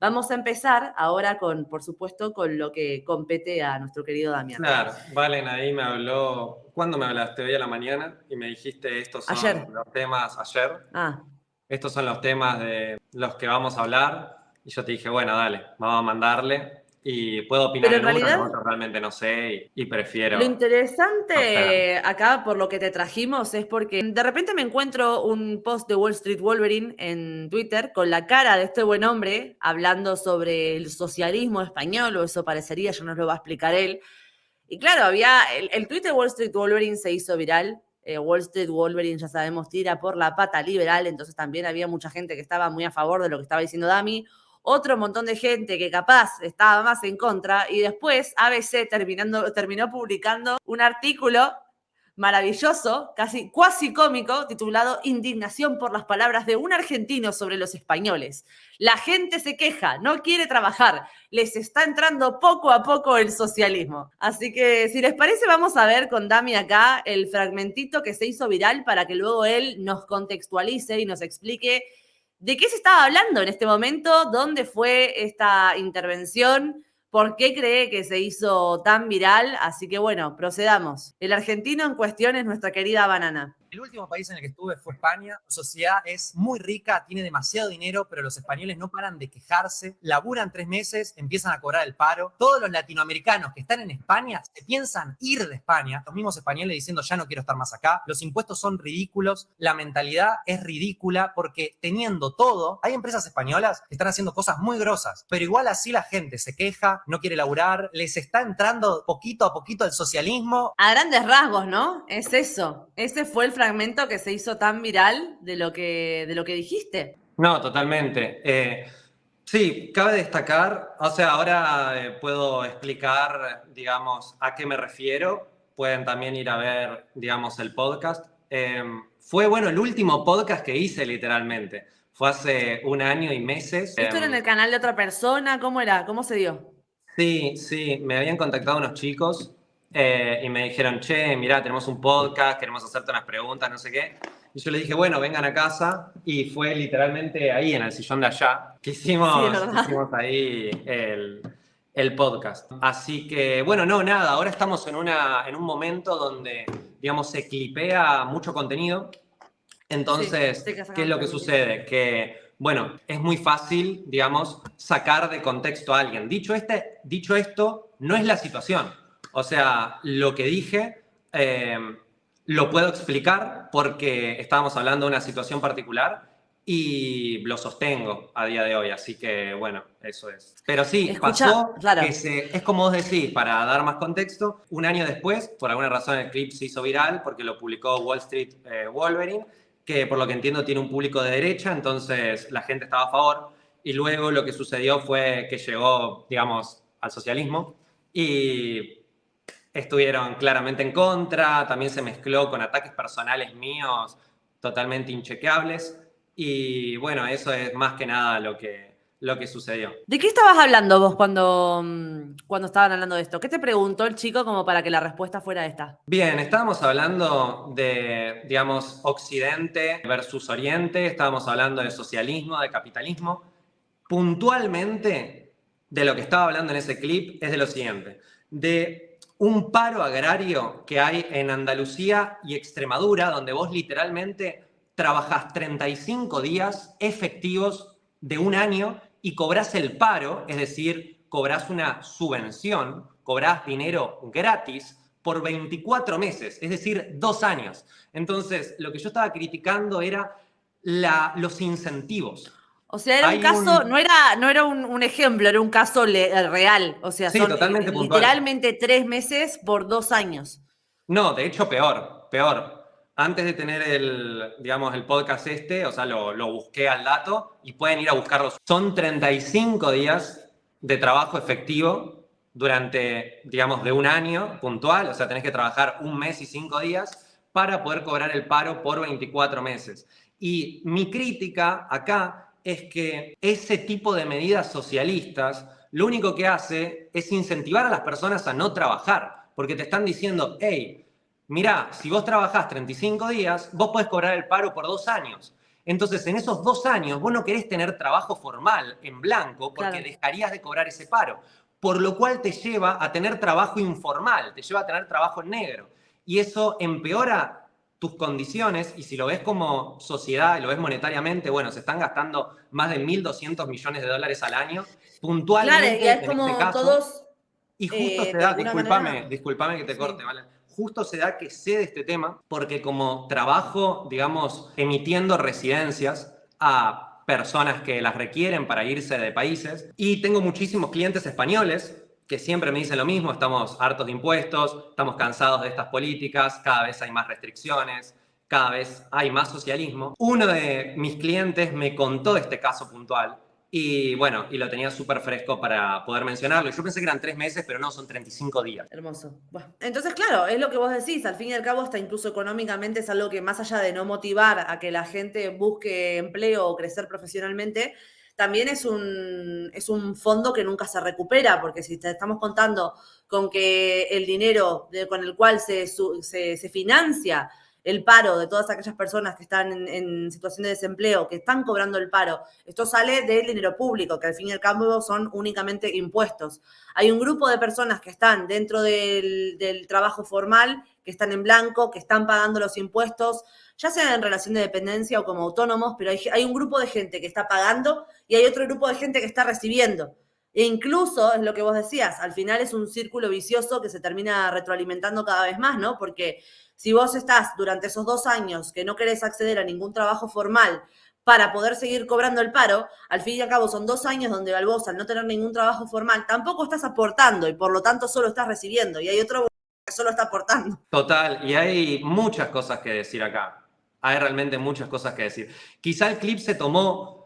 Vamos a empezar ahora con, por supuesto, con lo que compete a nuestro querido Damián. Claro, Valen ahí me habló. ¿Cuándo me hablaste? Hoy a la mañana y me dijiste estos son Ayer. los temas ayer. Ah, Estos son los temas de los que vamos a hablar. Y yo te dije, bueno, dale, vamos a mandarle. Y puedo opinar pero en en uno, en realidad otro realmente no sé y lo prefiero abstenerme. interesante acá, por lo que te trajimos, es porque de repente me encuentro un post de Wall Street Wolverine en Twitter con la cara de este buen hombre hablando sobre el socialismo español, o eso parecería, ya nos lo va a explicar él. Y claro, había el tweet de Wall Street Wolverine se hizo viral. Wall Street Wolverine, ya sabemos, tira por la pata liberal, entonces también había mucha gente que estaba muy a favor de lo que estaba diciendo Dami, otro montón de gente que capaz estaba más en contra, y después ABC terminó publicando un artículo maravilloso, casi cuasi cómico, titulado Indignación por las palabras de un argentino sobre los españoles. La gente se queja, no quiere trabajar, les está entrando poco a poco el socialismo. Así que, si les parece, vamos a ver con Dami acá el fragmentito que se hizo viral para que luego él nos contextualice y nos explique de qué se estaba hablando en este momento, dónde fue esta intervención, por qué cree que se hizo tan viral. Así que bueno, procedamos. El argentino en cuestión es nuestra querida Banana. El último país en el que estuve fue España. La sociedad es muy rica, tiene demasiado dinero, pero los españoles no paran de quejarse. Laburan 3 meses, empiezan a cobrar el paro. Todos los latinoamericanos que están en España se piensan ir de España. Los mismos españoles diciendo ya no quiero estar más acá. Los impuestos son ridículos. La mentalidad es ridícula porque teniendo todo, hay empresas españolas que están haciendo cosas muy grosas, pero igual así la gente se queja, no quiere laburar, les está entrando poquito a poquito el socialismo. A grandes rasgos, ¿no? Es eso. Ese fue el fragmento que se hizo tan viral de lo que dijiste. No, totalmente. Sí, cabe destacar, o sea, ahora puedo explicar, digamos, a qué me refiero. Pueden también ir a ver, digamos, el podcast. Fue, bueno, el último podcast que hice, literalmente. Fue hace 1 año y meses. ¿Esto era en el canal de otra persona? ¿Cómo era? ¿Cómo se dio? Sí, me habían contactado unos chicos y me dijeron, che, mirá, tenemos un podcast, queremos hacerte unas preguntas, no sé qué. Y yo les dije, bueno, vengan a casa. Y fue literalmente ahí, en el sillón de allá, que hicimos ahí el podcast. Así que, bueno, no, nada, ahora estamos en un momento donde, digamos, se clipea mucho contenido. Entonces, Sí, ¿qué es lo que sucede? Que, bueno, es muy fácil, digamos, sacar de contexto a alguien. Dicho esto, no es la situación. O sea, lo que dije lo puedo explicar porque estábamos hablando de una situación particular y lo sostengo a día de hoy. Así que, bueno, eso es. Pero sí, pasó claro. que es como vos decís, para dar más contexto, 1 año después, por alguna razón el clip se hizo viral porque lo publicó Wall Street Wolverine, que por lo que entiendo tiene un público de derecha, entonces la gente estaba a favor. Y luego lo que sucedió fue que llegó, digamos, al socialismo y estuvieron claramente en contra, también se mezcló con ataques personales míos totalmente inchequeables. Y bueno, eso es más que nada lo que sucedió. ¿De qué estabas hablando vos cuando estaban hablando de esto? ¿Qué te preguntó el chico como para que la respuesta fuera esta? Bien, estábamos hablando de, digamos, Occidente versus Oriente, estábamos hablando de socialismo, de capitalismo. Puntualmente, de lo que estaba hablando en ese clip es de lo siguiente, de un paro agrario que hay en Andalucía y Extremadura, donde vos literalmente trabajás 35 días efectivos de 1 año y cobrás el paro, es decir, cobrás una subvención, cobrás dinero gratis por 24 meses, es decir, 2 años. Entonces, lo que yo estaba criticando era los incentivos. O sea, era un caso, no era un ejemplo, era un caso real. O sea, Sí, son totalmente puntual. literalmente 3 meses por 2 años. No, de hecho, peor. Antes de tener digamos, el podcast o sea, lo busqué al dato y pueden ir a buscarlo. Son 35 días de trabajo efectivo durante, digamos, de 1 año puntual. O sea, tenés que trabajar 1 mes y 5 días para poder cobrar el paro por 24 meses. Y mi crítica acá es que ese tipo de medidas socialistas lo único que hace es incentivar a las personas a no trabajar, porque te están diciendo, hey, mirá, si vos trabajás 35 días, vos podés cobrar el paro por 2 años. Entonces, en esos 2 años, vos no querés tener trabajo formal en blanco porque Claro. dejarías de cobrar ese paro, por lo cual te lleva a tener trabajo informal, te lleva a tener trabajo en negro. Y eso empeora tus condiciones, y si lo ves como sociedad, lo ves monetariamente, bueno, se están gastando más de 1.200 millones de dólares al año, Claro, y es puntualmente en este como caso, todos, y justo se de da, alguna manera, discúlpame que te corte, sí. ¿vale? Justo se da que sé de este tema porque como trabajo, digamos, emitiendo residencias a personas que las requieren para irse de países, y tengo muchísimos clientes españoles que siempre me dicen lo mismo: estamos hartos de impuestos, estamos cansados de estas políticas, cada vez hay más restricciones, cada vez hay más socialismo. Uno de mis clientes me contó este caso puntual y bueno, y lo tenía súper fresco para poder mencionarlo. Yo pensé que eran 3 meses, pero no, son 35 días. Hermoso. Bueno, entonces, claro, es lo que vos decís. Al fin y al cabo, hasta incluso económicamente es algo que, más allá de no motivar a que la gente busque empleo o crecer profesionalmente, también es un fondo que nunca se recupera, porque si te estamos contando con que el dinero con el cual se financia el paro de todas aquellas personas que están en situación de desempleo, que están cobrando el paro, esto sale del dinero público, que al fin y al cabo son únicamente impuestos. Hay un grupo de personas que están dentro del trabajo formal, que están en blanco, que están pagando los impuestos, ya sea en relación de dependencia o como autónomos, pero hay un grupo de gente que está pagando y hay otro grupo de gente que está recibiendo. E incluso, es lo que vos decías, al final es un círculo vicioso que se termina retroalimentando cada vez más, ¿no? Porque si vos estás durante esos 2 años que no querés acceder a ningún trabajo formal para poder seguir cobrando el paro, al fin y al cabo son 2 años donde vos, al no tener ningún trabajo formal, tampoco estás aportando y por lo tanto solo estás recibiendo. Y hay otro que solo está aportando. Total, y hay muchas cosas que decir acá. Hay realmente muchas cosas que decir. Quizá el clip se tomó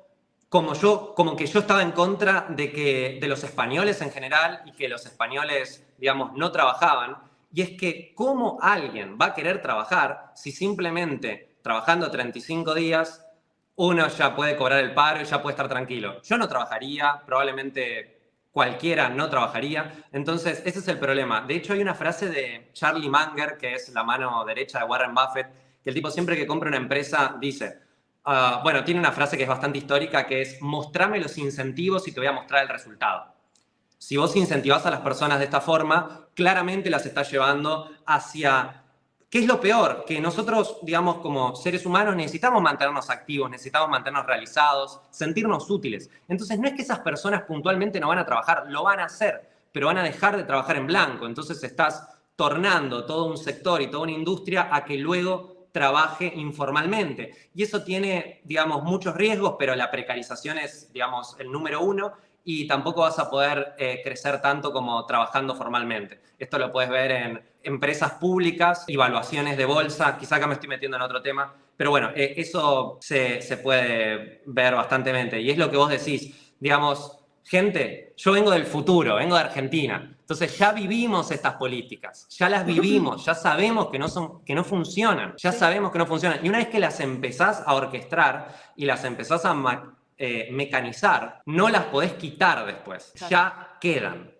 como que yo estaba en contra de los españoles en general y que los españoles, digamos, no trabajaban. Y es que, ¿cómo alguien va a querer trabajar si simplemente trabajando 35 días uno ya puede cobrar el paro y ya puede estar tranquilo? Yo no trabajaría, probablemente cualquiera no trabajaría. Entonces, ese es el problema. De hecho, hay una frase de Charlie Munger, que es la mano derecha de Warren Buffett, que el tipo siempre que compra una empresa dice, bueno, tiene una frase que es bastante histórica, que es: mostrame los incentivos y te voy a mostrar el resultado. Si vos incentivás a las personas de esta forma, claramente las estás llevando hacia... ¿Qué es lo peor? Que nosotros, digamos, como seres humanos necesitamos mantenernos activos, necesitamos mantenernos realizados, sentirnos útiles. Entonces, no es que esas personas puntualmente no van a trabajar, lo van a hacer, pero van a dejar de trabajar en blanco. Entonces, estás tornando todo un sector y toda una industria a que luego trabaje informalmente. Y eso tiene, digamos, muchos riesgos, pero la precarización es, digamos, el número uno, y tampoco vas a poder crecer tanto como trabajando formalmente. Esto lo puedes ver en empresas públicas, evaluaciones de bolsa, quizá acá me estoy metiendo en otro tema, pero bueno, eso se puede ver bastantemente. Y es lo que vos decís, digamos, gente, yo vengo del futuro, vengo de Argentina, entonces ya vivimos estas políticas, ya las vivimos, ya sabemos que no funcionan, ya sabemos que no funcionan. Y una vez que las empezás a orquestar y las empezás a mecanizar, no las podés quitar después, ya quedan,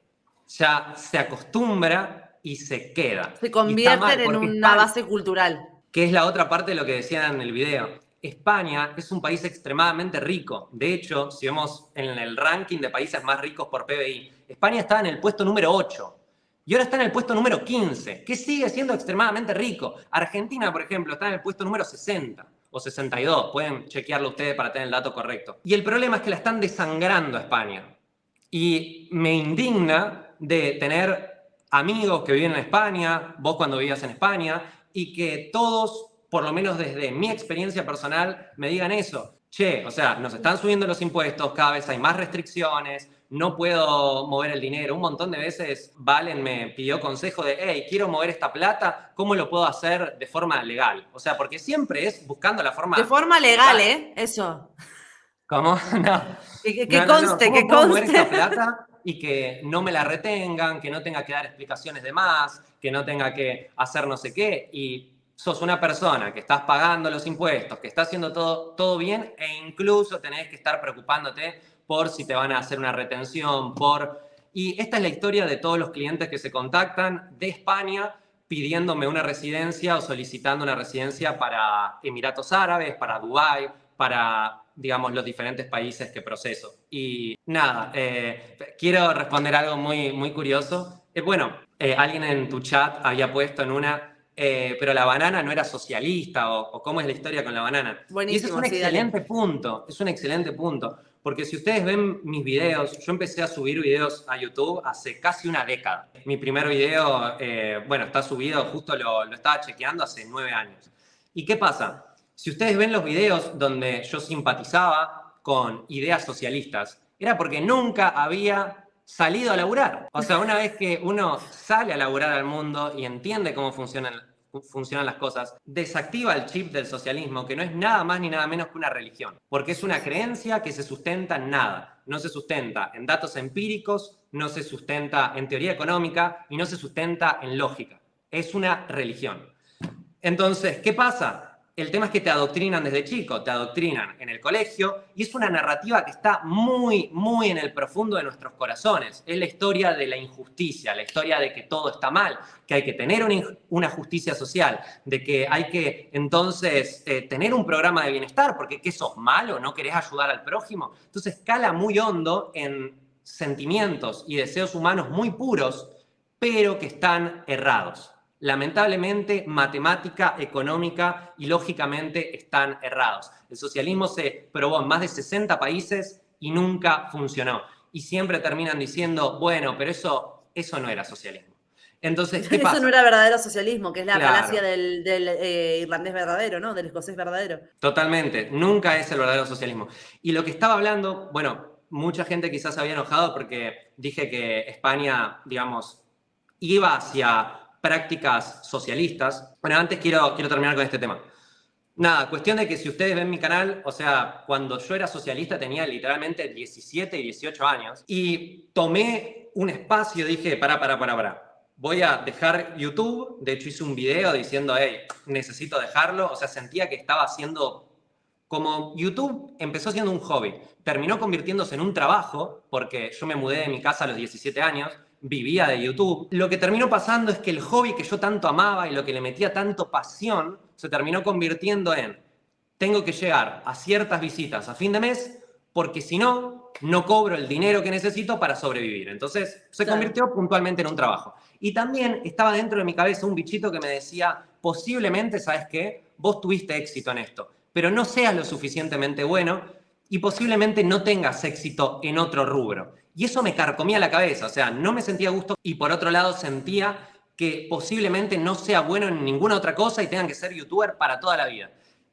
ya se acostumbra y se queda. Se Y está convierten mal, en porque una España, base cultural. que es la otra parte de lo que decían en el video, España es un país extremadamente rico. De hecho, si vemos en el ranking de países más ricos por PBI, España está en el puesto número 8 y ahora está en el puesto número 15, que sigue siendo extremadamente rico. Argentina, por ejemplo, está en el puesto número 60 o 62, pueden chequearlo ustedes para tener el dato correcto. Y el problema es que la están desangrando a España. Y me indigna de tener amigos que viven en España, vos cuando vivías en España, y que todos, por lo menos desde mi experiencia personal, me digan eso. Che, o sea, nos están subiendo los impuestos, cada vez hay más restricciones, no puedo mover el dinero. Un montón de veces Valen me pidió consejo de, hey, quiero mover esta plata, ¿cómo lo puedo hacer de forma legal? O sea, porque siempre es buscando la forma... De forma legal, ¿eh? Eso. ¿Cómo? No. Que No. conste, ¿Cómo que puedo mover esta conste. plata y que no me la retengan, que no tenga que dar explicaciones de más, que no tenga que hacer no sé qué? Y sos una persona que estás pagando los impuestos, que está haciendo todo bien, e incluso tenés que estar preocupándote por si te van a hacer una retención, Y esta es la historia de todos los clientes que se contactan de España pidiéndome una residencia o solicitando una residencia para Emiratos Árabes, para Dubái, para, digamos, los diferentes países que proceso. Y nada, quiero responder algo muy, muy curioso. Alguien en tu chat había puesto en una, pero la banana no era socialista, o cómo es la historia con la banana. Y ese es Buenísimo, un sí, dale. excelente punto, es un excelente punto. Porque si ustedes ven mis videos, yo empecé a subir videos a YouTube hace casi una década. Mi primer video, está subido, justo lo estaba chequeando hace 9 años. ¿Y qué pasa? Si ustedes ven los videos donde yo simpatizaba con ideas socialistas, era porque nunca había salido a laburar. O sea, una vez que uno sale a laburar al mundo y entiende cómo funcionan las cosas, desactiva el chip del socialismo, que no es nada más ni nada menos que una religión, porque es una creencia que se sustenta en nada, no se sustenta en datos empíricos, no se sustenta en teoría económica y no se sustenta en lógica. Es una religión. Entonces, ¿qué pasa? El tema es que te adoctrinan desde chico, te adoctrinan en el colegio y es una narrativa que está muy, muy en el profundo de nuestros corazones. Es la historia de la injusticia, la historia de que todo está mal, que hay que tener una justicia social, de que hay que entonces tener un programa de bienestar, porque ¿qué sos malo? ¿No querés ayudar al prójimo? Entonces cala muy hondo en sentimientos y deseos humanos muy puros, pero que están errados. Lamentablemente, matemática, económica y lógicamente están errados. El socialismo se probó en más de 60 países y nunca funcionó. Y siempre terminan diciendo, bueno, pero eso no era socialismo. Entonces, ¿qué pasa? Eso no era verdadero socialismo, que es la Claro. falacia del irlandés verdadero, ¿no? Del escocés verdadero. Totalmente, nunca es el verdadero socialismo. Y lo que estaba hablando, mucha gente quizás se había enojado porque dije que España, digamos, iba hacia prácticas socialistas. Bueno, antes quiero terminar con este tema. Nada, cuestión de que si ustedes ven mi canal, o sea, cuando yo era socialista tenía literalmente 17 y 18 años y tomé un espacio, dije, pará. Voy a dejar YouTube. De hecho, hice un video diciendo, hey, necesito dejarlo. O sea, sentía que estaba haciendo... Como YouTube empezó siendo un hobby, terminó convirtiéndose en un trabajo, porque yo me mudé de mi casa a los 17 años, vivía de YouTube. Lo que terminó pasando es que el hobby que yo tanto amaba y lo que le metía tanto pasión, se terminó convirtiendo en, tengo que llegar a ciertas visitas a fin de mes, porque si no, no cobro el dinero que necesito para sobrevivir. Entonces, se convirtió puntualmente en un trabajo. Y también estaba dentro de mi cabeza un bichito que me decía, posiblemente, ¿sabes qué? Vos tuviste éxito en esto, pero no seas lo suficientemente bueno y posiblemente no tengas éxito en otro rubro. Y eso me carcomía la cabeza, o sea, no me sentía a gusto y por otro lado sentía que posiblemente no sea bueno en ninguna otra cosa y tengan que ser youtuber para toda la vida.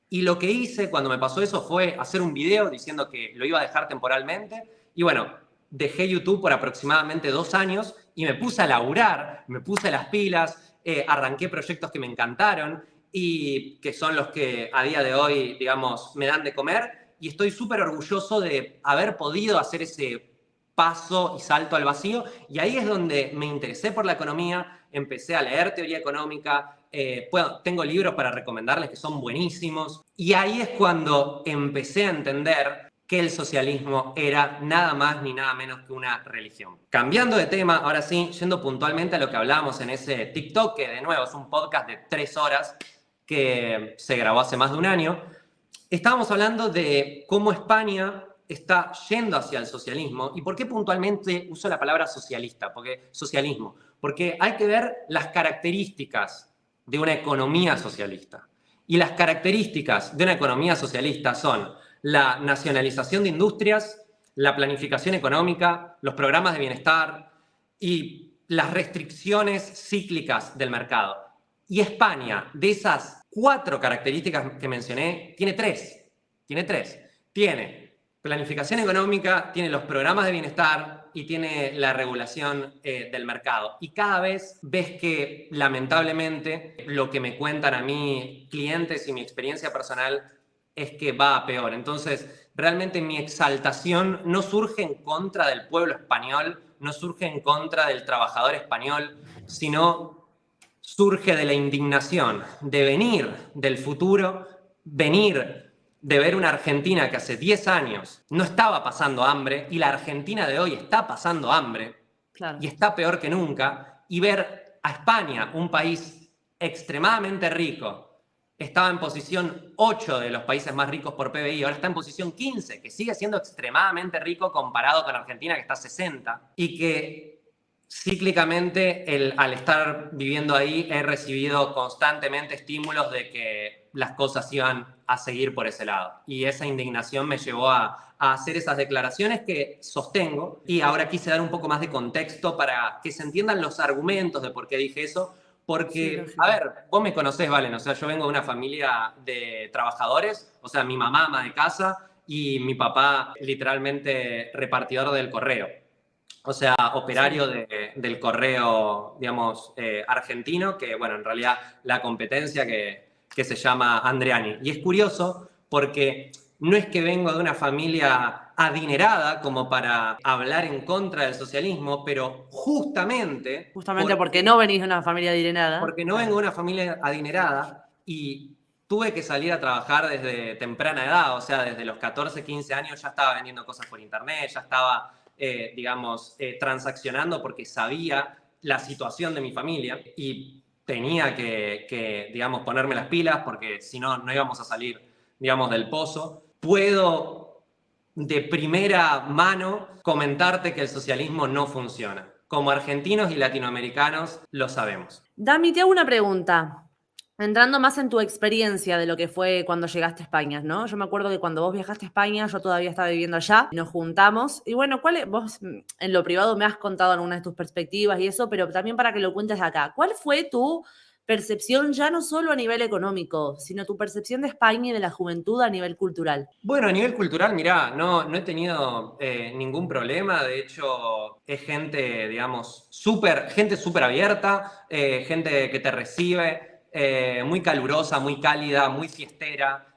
Y lo que hice cuando me pasó eso fue hacer un video diciendo que lo iba a dejar temporalmente y dejé YouTube por aproximadamente 2 años y me puse a laburar, me puse las pilas, arranqué proyectos que me encantaron y que son los que a día de hoy, digamos, me dan de comer y estoy súper orgulloso de haber podido hacer ese paso y salto al vacío y ahí es donde me interesé por la economía, empecé a leer teoría económica, tengo libros para recomendarles que son buenísimos y ahí es cuando empecé a entender que el socialismo era nada más ni nada menos que una religión. Cambiando de tema, ahora sí, yendo puntualmente a lo que hablábamos en ese TikTok, que de nuevo es un podcast de 3 horas que se grabó hace más de un año, estábamos hablando de cómo España está yendo hacia el socialismo y por qué puntualmente uso la palabra socialista, socialismo, porque hay que ver las características de una economía socialista. Y las características de una economía socialista son la nacionalización de industrias, la planificación económica, los programas de bienestar y las restricciones cíclicas del mercado. Y España, de esas 4 características que mencioné, tiene 3. Tiene planificación económica, tiene los programas de bienestar y tiene la regulación del mercado. Y cada vez ves que, lamentablemente, lo que me cuentan a mí clientes y mi experiencia personal es que va a peor. Entonces, realmente mi exaltación no surge en contra del pueblo español, no surge en contra del trabajador español, sino surge de la indignación de venir del futuro, venir de ver una Argentina que hace 10 años no estaba pasando hambre y la Argentina de hoy está pasando hambre, claro, y está peor que nunca, y ver a España, un país extremadamente rico, estaba en posición 8 de los países más ricos por PBI, ahora está en posición 15, que sigue siendo extremadamente rico comparado con Argentina, que está 60, y que cíclicamente, al estar viviendo ahí, he recibido constantemente estímulos de que las cosas iban a seguir por ese lado. Y esa indignación me llevó a hacer esas declaraciones que sostengo. Y ahora quise dar un poco más de contexto para que se entiendan los argumentos de por qué dije eso. Porque, Sí, a ver, vos me conocés, Valen, o sea, yo vengo de una familia de trabajadores, o sea, mi mamá ama de casa y mi papá literalmente repartidor del correo. O sea, operario del correo, digamos, argentino, que, bueno, en realidad la competencia que se llama Andreani. Y es curioso porque no es que vengo de una familia adinerada como para hablar en contra del socialismo, pero justamente Justamente porque no venís de una familia adinerada. porque no vengo de una familia adinerada y tuve que salir a trabajar desde temprana edad, o sea, desde los 14, 15 años ya estaba vendiendo cosas por internet, ya estaba, digamos, transaccionando porque sabía la situación de mi familia y tenía que, digamos, ponerme las pilas porque si no, no íbamos a salir, digamos, del pozo. Puedo de primera mano comentarte que el socialismo no funciona. Como argentinos y latinoamericanos lo sabemos. Dami, te hago una pregunta. Entrando más en tu experiencia de lo que fue cuando llegaste a España, ¿no? Yo me acuerdo que cuando vos viajaste a España, yo todavía estaba viviendo allá, nos juntamos. Y bueno, vos en lo privado me has contado algunas de tus perspectivas y eso, pero también para que lo cuentes acá. ¿Cuál fue tu percepción ya no solo a nivel económico, sino tu percepción de España y de la juventud a nivel cultural? Bueno, a nivel cultural, mirá, no he tenido ningún problema. De hecho, es gente, digamos, gente súper abierta, gente que te recibe, muy calurosa, muy cálida, muy fiestera.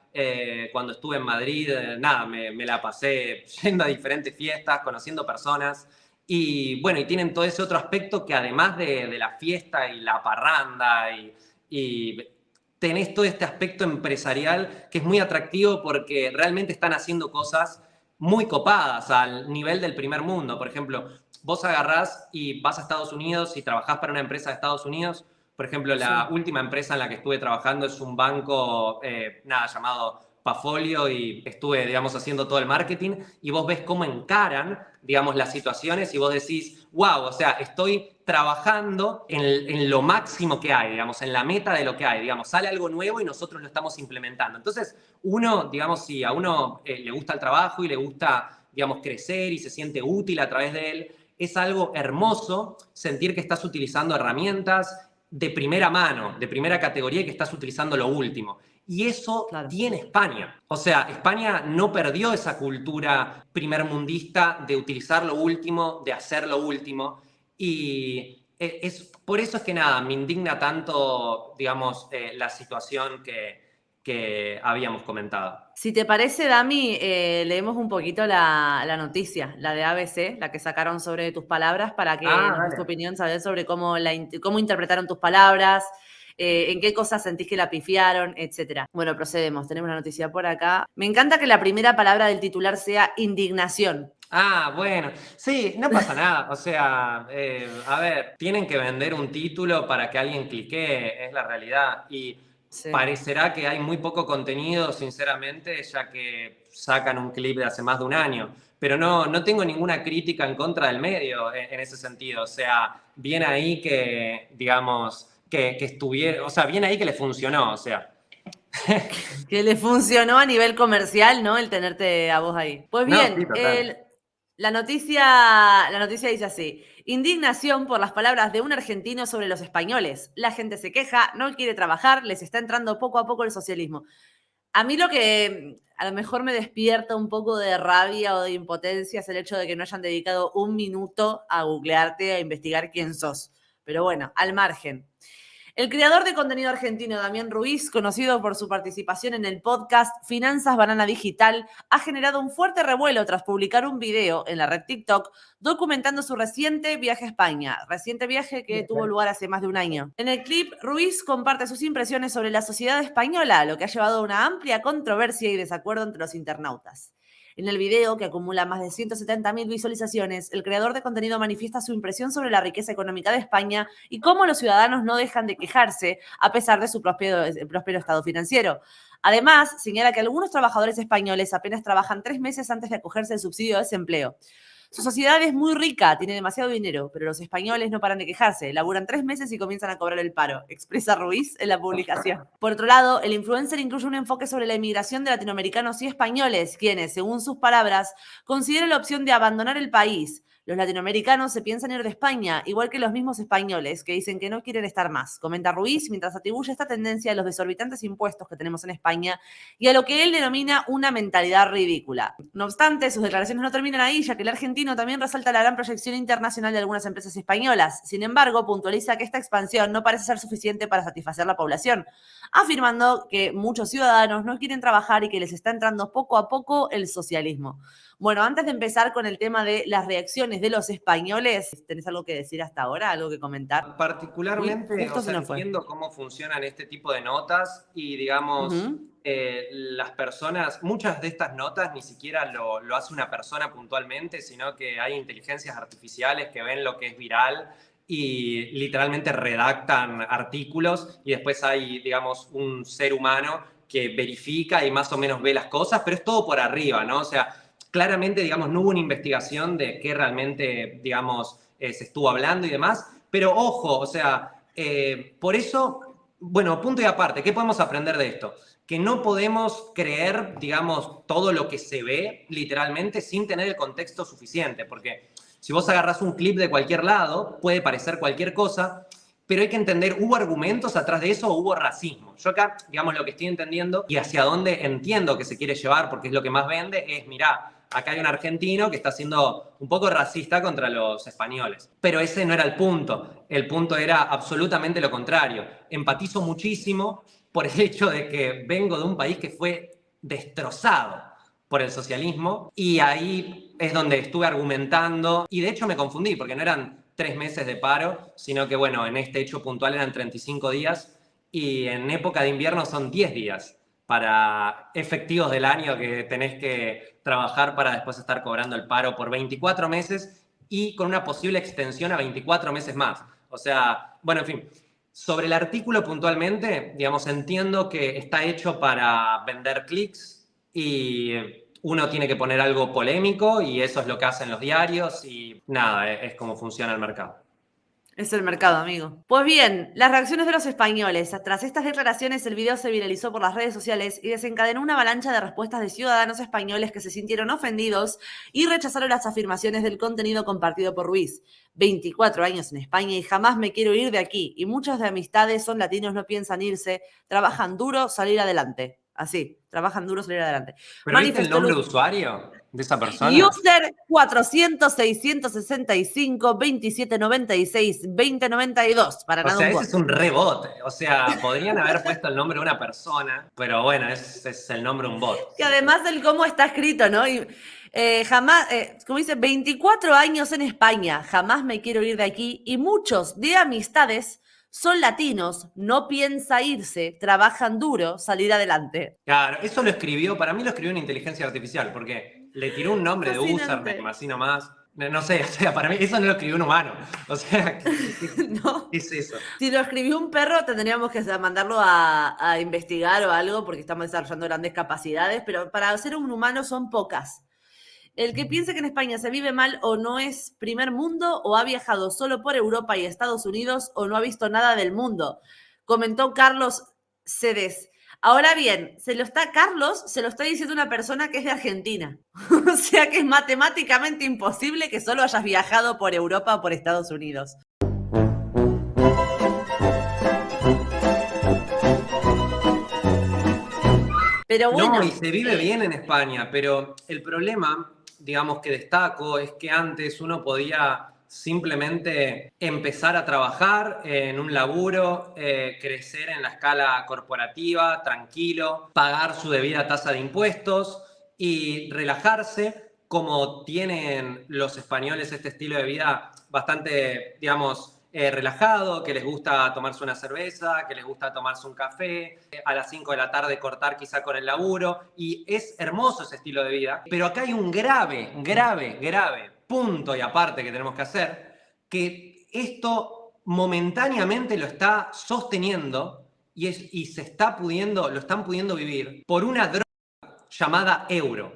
Cuando estuve en Madrid, nada, me la pasé yendo a diferentes fiestas, conociendo personas. Y bueno, y tienen todo ese otro aspecto que además de la fiesta y la parranda y tenés todo este aspecto empresarial que es muy atractivo porque realmente están haciendo cosas muy copadas al nivel del primer mundo. Por ejemplo, vos agarrás y vas a Estados Unidos y trabajás para una empresa de Estados Unidos. Por ejemplo, la Sí. última empresa en la que estuve trabajando es un banco, llamado Pafolio, y estuve, digamos, haciendo todo el marketing, y vos ves cómo encaran, digamos, las situaciones y vos decís, wow, o sea, estoy trabajando en lo máximo que hay, digamos, en la meta de lo que hay, digamos, sale algo nuevo y nosotros lo estamos implementando. Entonces, uno, digamos, si a uno le gusta el trabajo y le gusta, digamos, crecer y se siente útil a través de él, es algo hermoso sentir que estás utilizando herramientas de primera mano, de primera categoría y que estás utilizando lo último. Y eso Claro. tiene España. O sea, España no perdió esa cultura primermundista de utilizar lo último, de hacer lo último. Y por eso es que nada, me indigna tanto, digamos, la situación que habíamos comentado. Si te parece, Dami, leemos un poquito la noticia, la de ABC, la que sacaron sobre tus palabras, para que Ah, nos des tu dale. opinión, saber sobre cómo interpretaron tus palabras, en qué cosas sentís que la pifiaron, etcétera. Bueno, procedemos. Tenemos la noticia por acá. Me encanta que la primera palabra del titular sea indignación. Ah, bueno, sí, no pasa nada. O sea, a ver, tienen que vender un título para que alguien clique, es la realidad. Y Sí. parecerá que hay muy poco contenido, sinceramente, ya que sacan un clip de hace más de un año. Pero no tengo ninguna crítica en contra del medio en ese sentido. O sea, bien ahí que, digamos, que estuviera, o sea, bien ahí que le funcionó, o sea. Que le funcionó a nivel comercial, ¿no? El tenerte a vos ahí. Pues No, sí, bien, total. la noticia dice así: indignación por las palabras de un argentino sobre los españoles. La gente se queja, no quiere trabajar, les está entrando poco a poco el socialismo. A mí lo que a lo mejor me despierta un poco de rabia o de impotencia es el hecho de que no hayan dedicado un minuto a googlearte, a investigar quién sos. Pero bueno, al margen. El creador de contenido argentino Damián Ruiz, conocido por su participación en el podcast Finanzas Banana Digital, ha generado un fuerte revuelo tras publicar un video en la red TikTok documentando su reciente viaje a España, reciente viaje que tuvo lugar hace más de un año. En el clip, Ruiz comparte sus impresiones sobre la sociedad española, lo que ha llevado a una amplia controversia y desacuerdo entre los internautas. En el video, que acumula más de 170.000 visualizaciones, el creador de contenido manifiesta su impresión sobre la riqueza económica de España y cómo los ciudadanos no dejan de quejarse a pesar de su próspero estado financiero. Además, señala que algunos trabajadores españoles apenas trabajan 3 meses antes de acogerse al subsidio de desempleo. Su sociedad es muy rica, tiene demasiado dinero, pero los españoles no paran de quejarse. Laburan 3 meses y comienzan a cobrar el paro, expresa Ruiz en la publicación. Por otro lado, el influencer incluye un enfoque sobre la emigración de latinoamericanos y españoles, quienes, según sus palabras, consideran la opción de abandonar el país. Los latinoamericanos se piensan ir de España, igual que los mismos españoles, que dicen que no quieren estar más, comenta Ruiz, mientras atribuye esta tendencia a los desorbitantes impuestos que tenemos en España y a lo que él denomina una mentalidad ridícula. No obstante, sus declaraciones no terminan ahí, ya que el argentino también resalta la gran proyección internacional de algunas empresas españolas. Sin embargo, puntualiza que esta expansión no parece ser suficiente para satisfacer la población, afirmando que muchos ciudadanos no quieren trabajar y que les está entrando poco a poco el socialismo. Bueno, antes de empezar con el tema de las reacciones de los españoles, ¿tenés algo que decir hasta ahora? ¿Algo que comentar? Particularmente, Justo se nos fue. entiendo cómo funcionan este tipo de notas y, digamos, las personas, muchas de estas notas ni siquiera lo hace una persona puntualmente, sino que hay inteligencias artificiales que ven lo que es viral y literalmente redactan artículos y después hay, digamos, un ser humano que verifica y más o menos ve las cosas, pero es todo por arriba, ¿no? O sea, claramente, digamos, no hubo una investigación de qué realmente, digamos, se estuvo hablando y demás, pero ojo, o sea, por eso, bueno, punto y aparte, ¿qué podemos aprender de esto? Que no podemos creer, digamos, todo lo que se ve literalmente sin tener el contexto suficiente, porque si vos agarrás un clip de cualquier lado, puede parecer cualquier cosa, pero hay que entender, ¿hubo argumentos atrás de eso o hubo racismo? Yo acá, digamos, lo que estoy entendiendo y hacia dónde entiendo que se quiere llevar, porque es lo que más vende, es, mirá, acá hay un argentino que está siendo un poco racista contra los españoles. Pero ese no era el punto. El punto era absolutamente lo contrario. Empatizo muchísimo por el hecho de que vengo de un país que fue destrozado por el socialismo y ahí es donde estuve argumentando y de hecho me confundí porque no eran 3 meses de paro, sino que bueno, en este hecho puntual eran 35 días y en época de invierno son 10 días para efectivos del año que tenés que trabajar para después estar cobrando el paro por 24 meses y con una posible extensión a 24 meses más. O sea, bueno, en fin, sobre el artículo puntualmente, digamos, entiendo que está hecho para vender clics y uno tiene que poner algo polémico y eso es lo que hacen los diarios y nada, es como funciona el mercado. Es el mercado, amigo. Pues bien, las reacciones de los españoles. Tras estas declaraciones, el video se viralizó por las redes sociales y desencadenó una avalancha de respuestas de ciudadanos españoles que se sintieron ofendidos y rechazaron las afirmaciones del contenido compartido por Ruiz. 24 años en España y jamás me quiero ir de aquí. Y muchas de amistades son latinos, no piensan irse, trabajan duro, salir adelante. Así, trabajan duro, salir adelante. ¿Pero viste el nombre de usuario de esa persona? User 400 665 2796 2092 para O nada sea, un ese bot. es un rebote. O sea, podrían haber puesto el nombre de una persona, pero bueno, es el nombre de un bot. Y además del cómo está escrito, ¿no? Y, jamás, como dice, 24 años en España, jamás me quiero ir de aquí y muchos de amistades son latinos, no piensa irse, trabajan duro, salir adelante. Claro, eso lo escribió, para mí lo escribió una inteligencia artificial, porque le tiró un nombre de username, así nomás. No sé, o sea, para mí eso no lo escribió un humano. O sea, No. ¿qué es eso? Si lo escribió un perro, tendríamos que mandarlo a investigar o algo, porque estamos desarrollando grandes capacidades, pero para ser un humano son pocas. El que piense que en España se vive mal o no es primer mundo o ha viajado solo por Europa y Estados Unidos o no ha visto nada del mundo, comentó Carlos Cedes. Ahora bien, Carlos se lo está diciendo una persona que es de Argentina. O sea que es matemáticamente imposible que solo hayas viajado por Europa o por Estados Unidos. Pero bueno. No, y se vive bien en España, pero el problema, digamos, que destaco es que antes uno podía simplemente empezar a trabajar en un laburo, crecer en la escala corporativa, tranquilo, pagar su debida tasa de impuestos y relajarse, como tienen los españoles este estilo de vida bastante, digamos, relajado, que les gusta tomarse una cerveza, que les gusta tomarse un café, a las 5 de la tarde cortar quizá con el laburo, y es hermoso ese estilo de vida. Pero acá hay un grave punto y aparte que tenemos que hacer, que esto momentáneamente lo está sosteniendo y se está lo están pudiendo vivir por una droga llamada euro,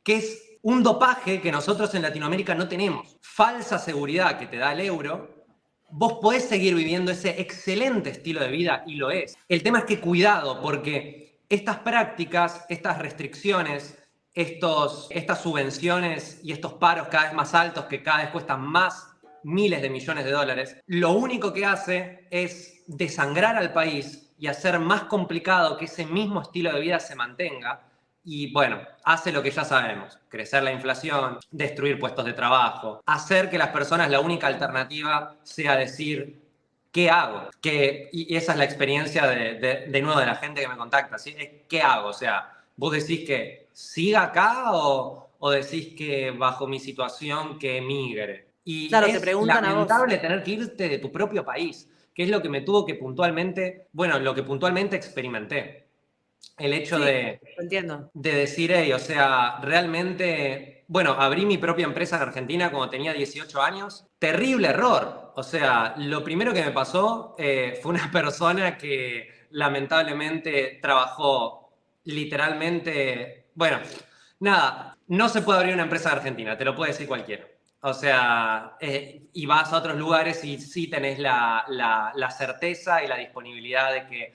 que es un dopaje que nosotros en Latinoamérica no tenemos. Falsa seguridad que te da el euro. Vos podés seguir viviendo ese excelente estilo de vida y lo es. El tema es que cuidado, porque estas prácticas, estas restricciones, estas subvenciones y estos paros cada vez más altos que cada vez cuestan más miles de millones de dólares, lo único que hace es desangrar al país y hacer más complicado que ese mismo estilo de vida se mantenga. Y bueno, hace lo que ya sabemos, crecer la inflación, destruir puestos de trabajo, hacer que las personas la única alternativa sea decir, ¿qué hago? Y esa es la experiencia de nuevo de la gente que me contacta, ¿sí? ¿Qué hago? O sea, vos decís que siga acá o decís que bajo mi situación que emigre. Y Claro, te es preguntan a vos. lamentable tener que irte de tu propio país, que es lo que me tuvo que puntualmente, bueno, lo que puntualmente experimenté. El hecho Sí, de lo entiendo. decir, hey, o sea, realmente, bueno, abrí mi propia empresa en Argentina cuando tenía 18 años. Terrible error. O sea, lo primero que me pasó fue una persona que lamentablemente trabajó literalmente, bueno, nada, no se puede abrir una empresa en Argentina, te lo puede decir cualquiera. O sea, y vas a otros lugares y sí tenés la certeza y la disponibilidad de que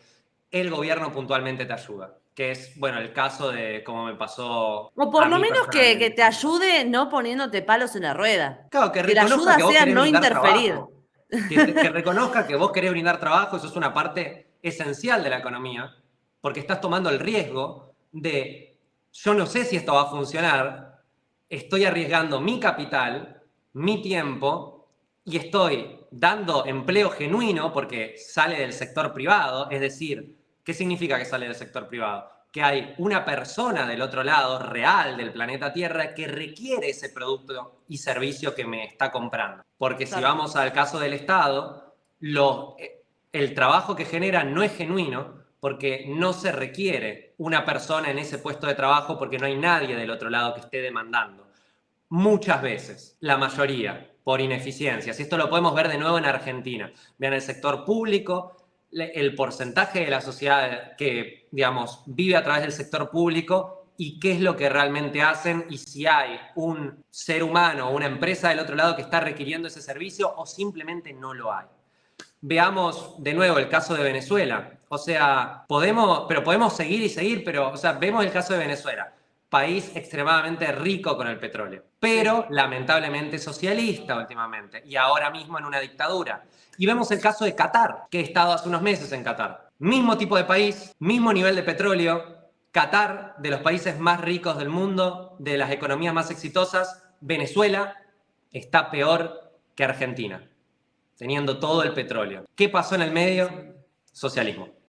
el gobierno puntualmente te ayuda, que es, bueno, el caso de cómo me pasó O por a lo mí menos que personalmente. te ayude no poniéndote palos en la rueda. Claro, que Que la reconozca ayuda que vos sea querés no brindar interferir. trabajo, que reconozca que vos querés brindar trabajo, eso es una parte esencial de la economía, porque estás tomando el riesgo de, yo no sé si esto va a funcionar, estoy arriesgando mi capital, mi tiempo, y estoy dando empleo genuino porque sale del sector privado, es decir, ¿qué significa que sale del sector privado? Que hay una persona del otro lado, real del planeta Tierra, que requiere ese producto y servicio que me está comprando. Porque si Claro. vamos al caso del Estado, el trabajo que genera no es genuino porque no se requiere una persona en ese puesto de trabajo porque no hay nadie del otro lado que esté demandando. Muchas veces, la mayoría, por ineficiencias. Y esto lo podemos ver de nuevo en Argentina. Vean el sector público, el porcentaje de la sociedad que, digamos, vive a través del sector público y qué es lo que realmente hacen y si hay un ser humano o una empresa del otro lado que está requiriendo ese servicio o simplemente no lo hay. Veamos de nuevo el caso de Venezuela. O sea, podemos seguir y seguir, pero, o sea, vemos el caso de Venezuela. País extremadamente rico con el petróleo, pero lamentablemente socialista últimamente y ahora mismo en una dictadura. Y vemos el caso de Qatar, que he estado hace unos meses en Qatar. Mismo tipo de país, mismo nivel de petróleo. Qatar, de los países más ricos del mundo, de las economías más exitosas. Venezuela está peor que Argentina, teniendo todo el petróleo. ¿Qué pasó en el medio? Socialismo.